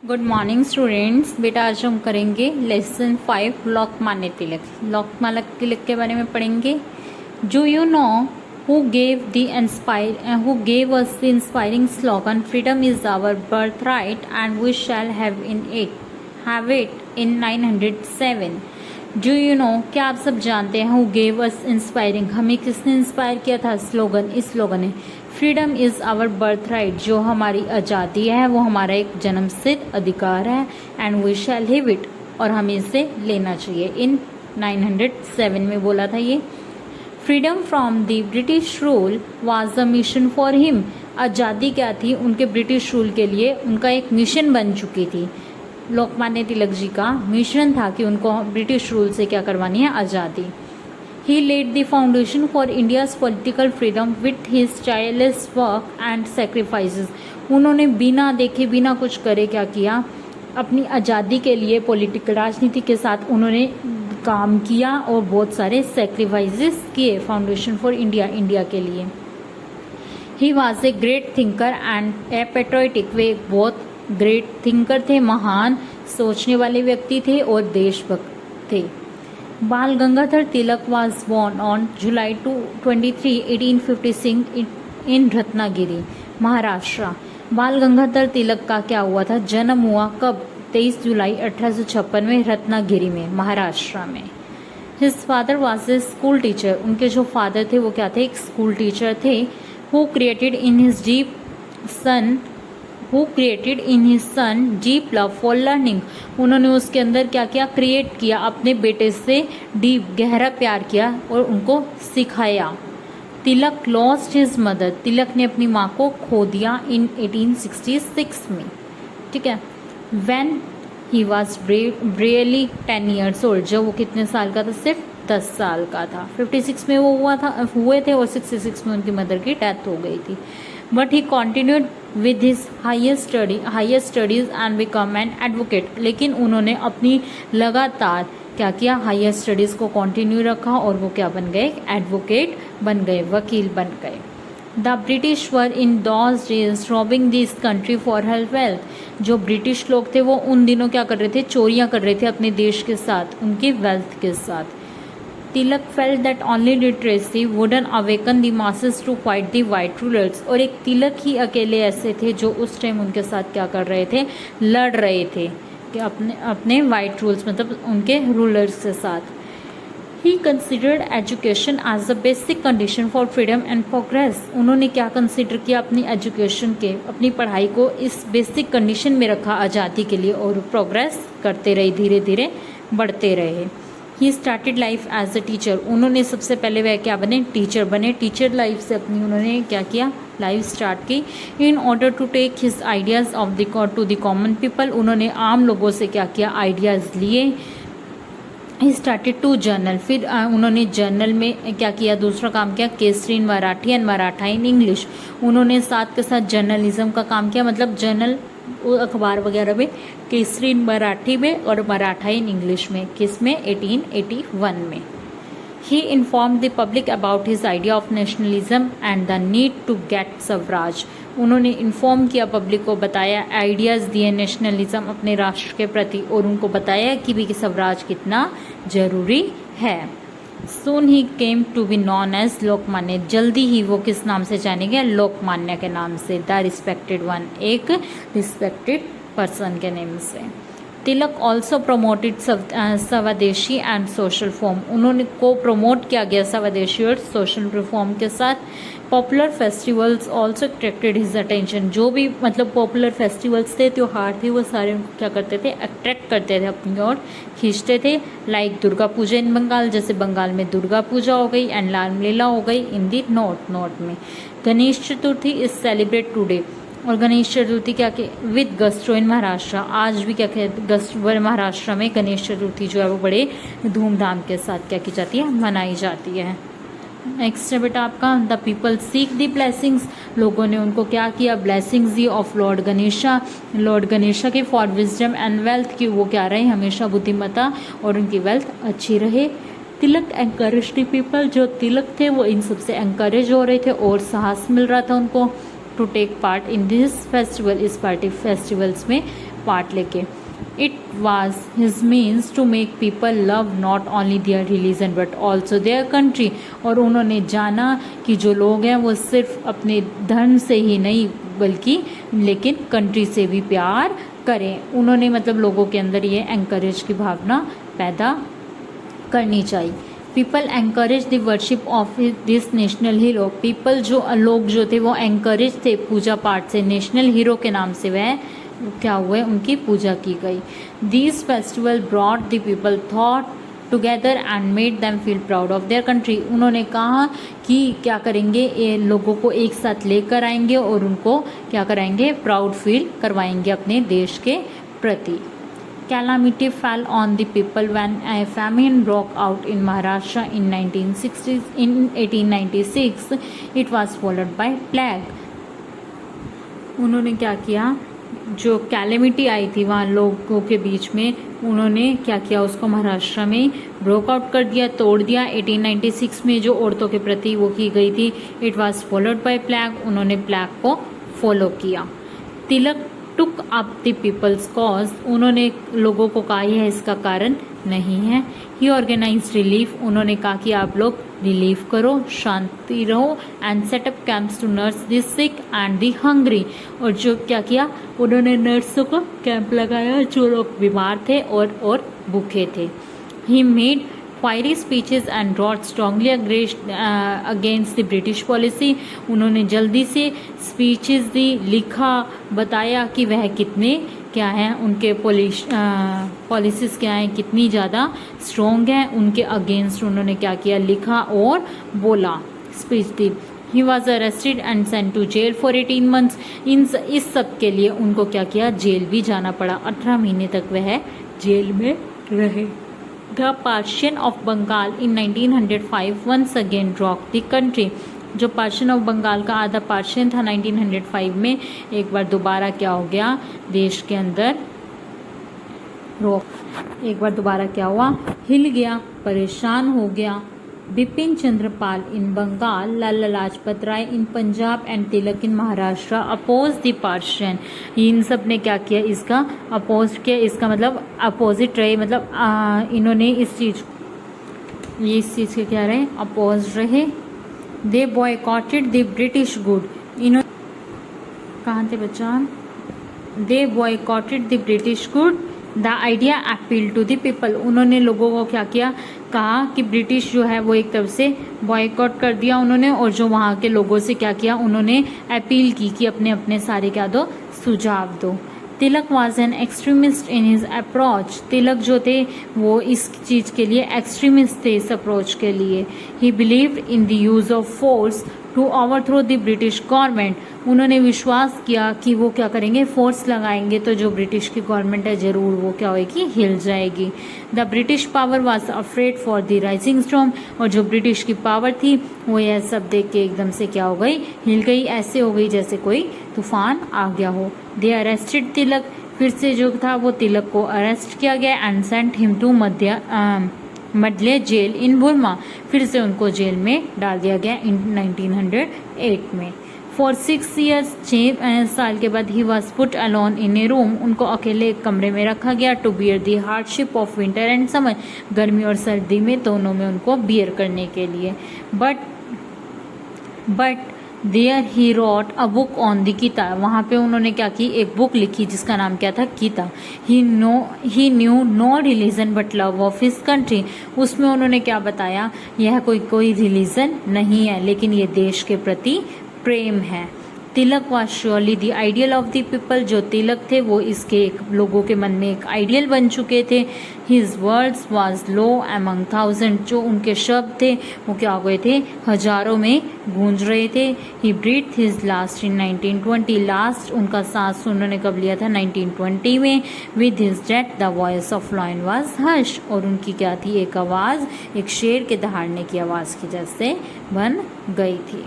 Good morning students. बेटा आज हम करेंगे लेसन 5 लोकमान्य तिलक। लोकमान्य तिलक के बारे में पढ़ेंगे। Do you know who gave us the inspiring slogan freedom is our birth right and we shall have it in 907। Do you know, क्या आप सब जानते हैं हु गेव अस इंस्पायरिंग, हमें किसने इंस्पायर किया था? स्लोगन, इस स्लोगन है freedom is our birth right, जो हमारी आज़ादी है वो हमारा एक जन्मसिद्ध अधिकार है, and we shall have it, और हमें इसे लेना चाहिए। इन 907 में बोला था ये। Freedom from the British rule was the mission for him, आज़ादी क्या थी? उनके ब्रिटिश रूल के लिए उनका एक मिशन बन चुकी थी। लोकमान्य तिलक जी का मिशन था कि उनको ब्रिटिश रूल से क्या करवानी है? आज़ादी। He laid the foundation for India's political freedom with his tireless work and sacrifices. उन्होंने बिना देखे बिना कुछ करे क्या किया? अपनी आज़ादी के लिए पॉलिटिकल राजनीति के साथ उन्होंने काम किया और बहुत सारे सेक्रीफाइसेस किए फाउंडेशन फॉर इंडिया, इंडिया के लिए। He was a great thinker and a patriotic, वे एक बहुत ग्रेट थिंकर थे, महान सोचने वाले व्यक्ति थे और देशभक्त थे। बाल Gangadhar Tilak was born on July 23, 1856 in Ratnagiri, Maharashtra. बाल गंगाधर तिलक का क्या हुआ था? जन्म हुआ कब? 23 जुलाई 1856 में रत्नागिरी में, महाराष्ट्र में। His father was a school teacher, उनके जो फादर थे वो क्या थे? एक स्कूल टीचर थे। Who created in his son deep love for learning, उन्होंने उसके अंदर क्या किया? क्रिएट किया, अपने बेटे से डीप गहरा प्यार किया और उनको सिखाया। तिलक लॉस्ट हिज मदर, तिलक ने अपनी माँ को खो दिया इन 1866 में, ठीक है। When he was barely 10 years old, जब वो कितने साल का था? सिर्फ 10 साल का था। 56 में वो हुए थे और 66 में उनकी मदर की डेथ हो गई थी। But he continued with his higher studies and become an advocate, लेकिन उन्होंने अपनी लगातार क्या किया? हायर स्टडीज़ को कंटिन्यू रखा और वो क्या बन गए? एडवोकेट बन गए, वकील बन गए। The British were in those days robbing this country for her wealth, जो ब्रिटिश लोग थे वो उन दिनों क्या कर रहे थे? चोरियां कर रहे थे अपने देश के साथ, उनकी वेल्थ के साथ। Tilak felt that only literacy wouldn't awaken the masses to fight the white rulers, और एक तिलक ही अकेले ऐसे थे जो उस टाइम उनके साथ क्या कर रहे थे? लड़ रहे थे कि अपने वाइट रूल्स, मतलब उनके रूलर्स के साथ। He considered education as the basic condition for freedom and progress, उन्होंने क्या कंसिडर किया? अपनी एजुकेशन के, अपनी पढ़ाई को इस बेसिक कंडीशन में रखा आज़ादी के लिए, और प्रोग्रेस करते रहे, धीरे धीरे बढ़ते रहे। He started life as a teacher, उन्होंने सबसे पहले वह क्या बने? टीचर बने। टीचर लाइफ से अपनी उन्होंने क्या किया? लाइफ स्टार्ट की। In order to take his ideas off to the common people, उन्होंने आम लोगों से क्या किया? आइडियाज़ लिए। ही स्टार्टेड टू जर्नल, फिर उन्होंने जर्नल में क्या किया? दूसरा काम किया, Kesari in Marathi and Maratha in English, उन्होंने साथ के साथ जर्नलिज्म का काम किया, मतलब जर्नल अखबार वगैरह में, केसरी इन मराठी में और मराठा इन इंग्लिश में। किस में? 1881 में। He inform the public about his idea of nationalism and the need to get swaraj, उन्होंने इन्फॉर्म किया, पब्लिक को बताया, आइडियाज़ दिए नेशनलिज्म अपने राष्ट्र के प्रति, और उनको बताया कि भी स्वराज कितना ज़रूरी है। Soon he came to be known as Lokmanya, जल्दी ही वो किस नाम से जाने गए? लोकमान्य के नाम से, द रिस्पेक्टेड वन, एक रिस्पेक्टेड पर्सन के नेम से। तिलक ऑल्सो प्रोमोटेड स्वदेशी एंड सोशल रिफॉर्म, उन्होंने को प्रमोट किया गया स्वदेशी और सोशल रिफॉर्म के साथ। Popular festivals also attracted his attention, जो भी मतलब पॉपुलर फेस्टिवल्स थे, त्योहार थे, वो सारे उनको क्या करते थे? अट्रैक्ट करते थे, अपनी ओर खींचते थे। लाइक दुर्गा पूजा इन बंगाल, जैसे बंगाल में दुर्गा पूजा हो गई, एंड रामलीला हो गई इन दी नॉर्थ में। Ganesh Chaturthi is celebrate today, और गणेश चतुर्थी क्या के विद गस्ट्रो इन महाराष्ट्र, आज भी क्या कहते? महाराष्ट्र में गणेश चतुर्थी जो है वो बड़े धूमधाम के साथ क्या की जाती है? मनाई जाती है। नेक्स्ट है बेटा आपका, the people seek the blessings, लोगों ने उनको क्या किया? Blessings the of Lord Ganesha, Lord Ganesha के फॉर विजडम एंड वेल्थ की, वो क्या रहे? हमेशा बुद्धिमत्ता और उनकी वेल्थ अच्छी रहे। तिलक एंकरेज द पीपल, जो तिलक थे वो इन सबसे एंकरेज हो रहे थे और साहस मिल रहा था उनको to take part in this festival, इस पार्टी फेस्टिवल्स में पार्ट लेके। It was his means to make people love not only their religion but also their country. और उन्होंने जाना कि जो लोग हैं वो सिर्फ अपने धर्म से ही नहीं बल्कि लेकिन कंट्री से भी प्यार करें। उन्होंने मतलब लोगों के अंदर ये एंकरेज की भावना पैदा करनी चाहिए। People encourage the worship of this national hero. People जो लोग जो थे वो एंकरेज थे पूजा पाठ से, नेशनल हीरो के नाम से वह क्या हुए उनकी पूजा की गई। This festival brought the people thought together and made them feel proud of their country. उन्होंने कहा कि क्या करेंगे, ये लोगों को एक साथ लेकर आएंगे और उनको क्या कराएंगे, प्राउड फील करवाएंगे अपने देश के प्रति। Calamity fell on the people when a famine broke out in Maharashtra in 1896. It was followed by plague. उन्होंने क्या किया, जो कैलेमिटी आई थी वहाँ लोगों के बीच में, उन्होंने क्या किया, उसको महाराष्ट्र में ब्रोक आउट कर दिया, तोड़ दिया। 1896 में जो औरतों के प्रति वो की गई थी, it was followed by plague, उन्होंने प्लैग को फॉलो किया। Tilak took up the people's cause, उन्होंने लोगों को कहा यह इसका कारण नहीं है। ही ऑर्गेनाइज रिलीफ, उन्होंने कहा कि आप लोग रिलीफ करो, शांति रहो, and set up camps to nurse the sick and the hungry. और जो क्या किया, उन्होंने नर्सों को कैंप लगाया जो लोग बीमार थे और भूखे थे। He made fiery speeches and wrote strongly against the British policy. उन्होंने जल्दी से स्पीचेस दी, लिखा, बताया कि वह कितने क्या हैं, उनके पॉलिसीज़ क्या हैं, कितनी ज़्यादा स्ट्रॉन्ग हैं। उनके अगेंस्ट उन्होंने क्या किया, लिखा और बोला, speech the. He was arrested and sent to jail for 18 months. इस सब के लिए उनको क्या किया, जेल भी जाना पड़ा। 18 महीने तक वह जेल में रहे। The Partition of Bengal in 1905 once again rocked the country. जो पार्शन ऑफ बंगाल का आधा पार्शन था 1905 में, एक बार दोबारा क्या हो गया, देश के अंदर एक बार दोबारा क्या हुआ, हिल गया, परेशान हो गया। Bipin Chandra Pal in Bengal, Lala Lajpat Rai in Punjab and Tilak in Maharashtra oppose the partition. इन सब ने क्या किया, इसका अपोज किया, इसका मतलब अपोजिट रहे, मतलब इन्होंने इस चीज़ के क्या रहे, अपोज रहे। They boycotted the British good, इन्होंने कहाँ थे बच्चा, they boycotted the British good, the idea appeal to the people. उन्होंने लोगों को क्या किया, कहा कि ब्रिटिश जो है वो एक तरफ से बॉयकॉट कर दिया उन्होंने, और जो वहाँ के लोगों से क्या किया, उन्होंने अपील की कि अपने अपने सारे क्या दो, सुझाव दो। Tilak was an extremist in his approach. Tilak जो थे वो इस चीज़ के लिए एक्सट्रीमिस्ट थे, इस अप्रोच के लिए। He believed in the use of force to overthrow the British government. उन्होंने विश्वास किया कि वो क्या करेंगे, फोर्स लगाएंगे तो जो ब्रिटिश की गवर्नमेंट है ज़रूर वो क्या होगी, हिल जाएगी। The British power was afraid for the rising storm. और जो ब्रिटिश की पावर थी वो यह सब देख के एकदम से क्या हो गई, हिल गई, ऐसे हो गई जैसे कोई तूफान आ गया हो। दे अरेस्टेड तिलक, फिर से जो था वो तिलक को अरेस्ट किया गया and sent him to Mandalay jail in Burma. फिर से उनको जेल में डाल दिया गया इन 1908 में। फॉर 6 years, 6 साल के बाद he was put alone in a room, उनको अकेले एक कमरे में रखा गया। To bear the hardship of winter and summer, गर्मी और सर्दी में दोनों में उनको बियर करने के लिए। But there he wrote a book on the Gita, वहाँ पे उन्होंने क्या की, एक बुक लिखी जिसका नाम क्या था, Gita. He knew no religion but love of his country, उसमें उन्होंने क्या बताया, यह कोई रिलीजन नहीं है लेकिन ये देश के प्रति प्रेम है। Tilak was surely the ideal of the people, जो तिलक थे वो इसके लोगों के मन में एक आइडियल बन चुके थे। His words was low among thousand, जो उनके शब्द थे वो क्या हो गए थे, हजारों में गूंज रहे थे। He breathe his last in 1920, last उनका सांस उन्होंने कब लिया था, 1920 में। With his death the voice of lion was hush, और उनकी क्या थी, एक आवाज़, एक शेर के दहाड़ने की आवाज़ की जैसे बन गई थी।